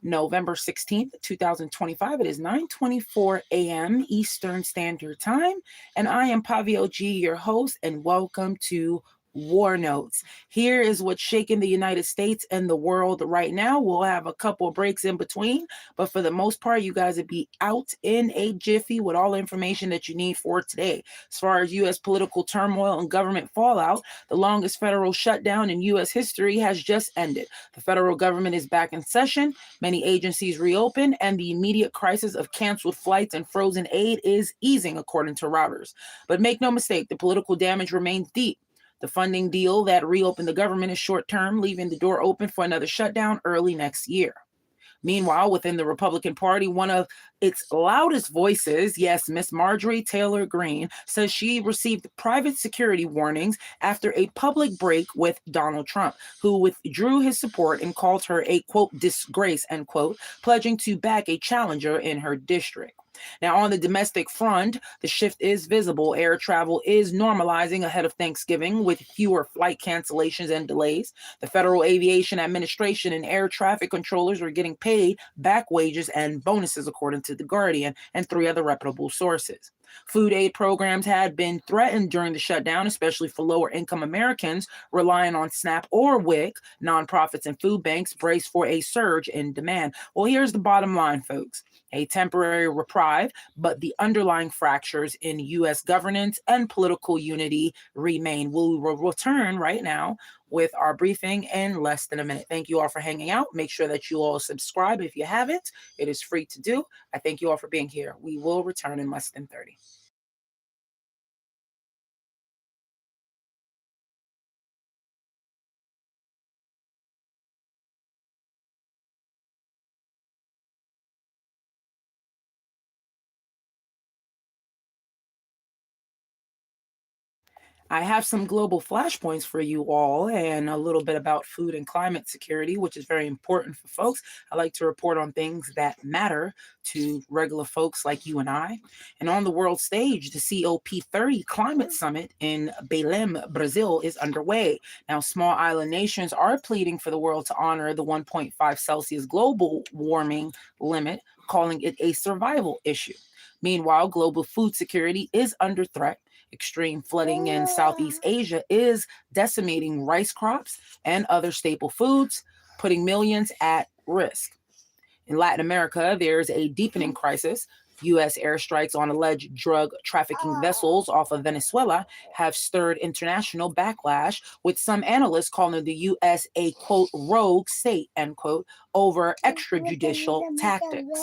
November 16th, 2025. It is 9:24 a.m. Eastern Standard Time, and I am Pavio G, your host, and welcome to War Notes. Here is what's shaking the United States and the world right now. We'll have a couple of breaks in between, but for the most part, you guys will be out in a jiffy with all the information that you need for today. As far as U.S. political turmoil and government fallout, the longest federal shutdown in U.S. history has just ended. The federal government is back in session, many agencies reopen, and the immediate crisis of canceled flights and frozen aid is easing, according to Reuters. But make no mistake, the political damage remains deep. The funding deal that reopened the government is short-term, leaving the door open for another shutdown early next year. Meanwhile, within the Republican Party, one of its loudest voices, yes, Miss Marjorie Taylor Greene, says she received private security warnings after a public break with Donald Trump, who withdrew his support and called her a, quote, disgrace, end quote, pledging to back a challenger in her district. Now, on the domestic front, the shift is visible. Air travel is normalizing ahead of Thanksgiving with fewer flight cancellations and delays. The Federal Aviation Administration and air traffic controllers are getting paid back wages and bonuses, according to The Guardian and three other reputable sources. Food aid programs had been threatened during the shutdown, especially for lower income Americans relying on SNAP or WIC. Nonprofits and food banks brace for a surge in demand. Well, here's the bottom line, folks. A temporary reprieve, but the underlying fractures in U.S. governance and political unity remain. We will return right now with our briefing in less than a minute. Thank you all for hanging out. Make sure that you all subscribe if you haven't. It is free to do. I thank you all for being here. We will return in less than 30. I have some global flashpoints for you all and a little bit about food and climate security, which is very important for folks. I like to report on things that matter to regular folks like you and I. And on the world stage, the COP30 Climate Summit in Belém, Brazil is underway. Now, small island nations are pleading for the world to honor the 1.5 Celsius global warming limit, calling it a survival issue. Meanwhile, global food security is under threat. Extreme flooding in Southeast Asia is decimating rice crops and other staple foods, putting millions at risk. In Latin America, there's a deepening crisis. U.S. airstrikes on alleged drug trafficking vessels off of Venezuela have stirred international backlash, with some analysts calling the U.S. a, quote, rogue state, end quote, over extrajudicial tactics.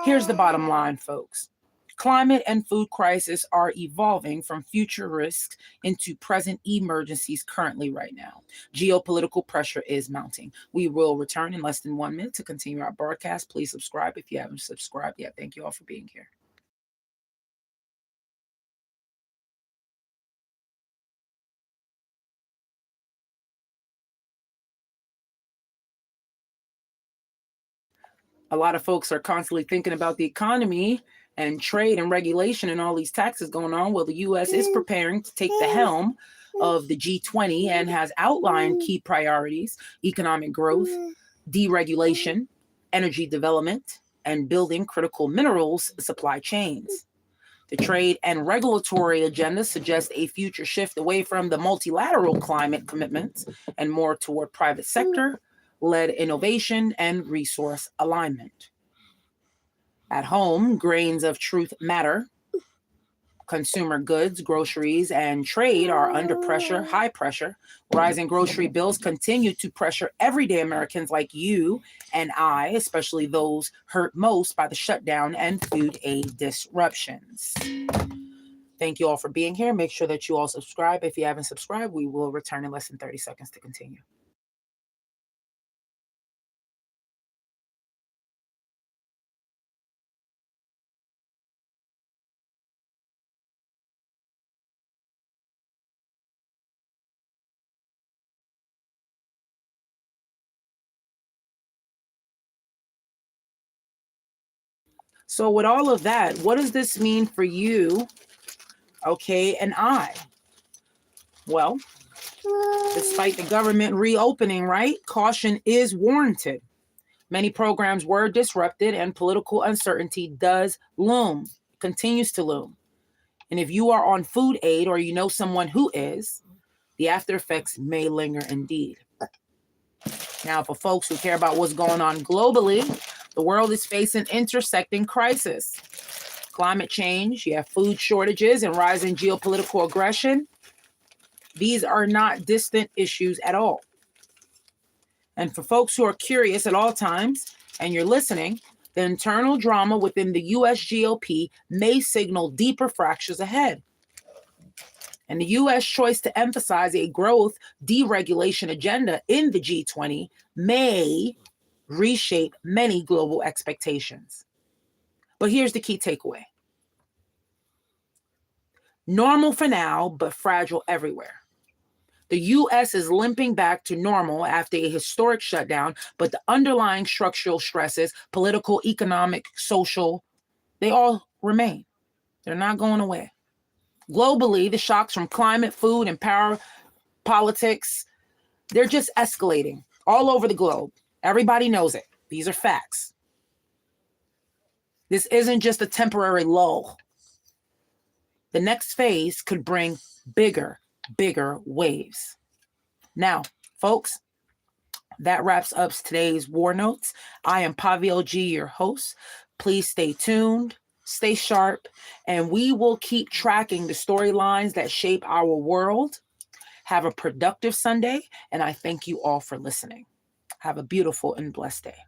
Here's the bottom line, folks. Climate and food crisis are evolving from future risks into present emergencies currently right now. Geopolitical pressure is mounting. We will return in less than 1 minute to continue our broadcast. Please subscribe if you haven't subscribed yet. Thank you all for being here. A lot of folks are constantly thinking about the economy and trade and regulation and all these taxes going on. Well, the U.S. is preparing to take the helm of the G20 and has outlined key priorities: economic growth, deregulation, energy development, and building critical minerals supply chains. The trade and regulatory agenda suggests a future shift away from the multilateral climate commitments and more toward private sector led innovation and resource alignment. At home, grains of truth matter. Consumer goods, groceries, and trade are under pressure, high pressure. Rising grocery bills continue to pressure everyday Americans like you and I, especially those hurt most by the shutdown and food aid disruptions. Thank you all for being here. Make sure that you all subscribe. If you haven't subscribed, we will return in less than 30 seconds to continue. So with all of that, what does this mean for you, okay, and I? Well, despite the government reopening, right, caution is warranted. Many programs were disrupted, and political uncertainty does loom, continues to loom. And if you are on food aid or you know someone who is, the after effects may linger indeed. Now, for folks who care about what's going on globally, the world is facing intersecting crises. Climate change, you have food shortages and rising geopolitical aggression. These are not distant issues at all. And for folks who are curious at all times, and you're listening, the internal drama within the U.S. GOP may signal deeper fractures ahead. And the U.S. choice to emphasize a growth deregulation agenda in the G20 may reshape many global expectations. But here's the key takeaway. Normal for now, but fragile everywhere. The U.S. is limping back to normal after a historic shutdown, but the underlying structural stresses, political, economic, social, they all remain. They're not going away. Globally, the shocks from climate, food, and power politics, they're just escalating all over the globe. Everybody knows it. These are facts. This isn't just a temporary lull. The next phase could bring bigger waves. Now, folks, that wraps up today's War Notes. I am Pavio G, your host. Please stay tuned, stay sharp, and we will keep tracking the storylines that shape our world. Have a productive Sunday, and I thank you all for listening. Have a beautiful and blessed day.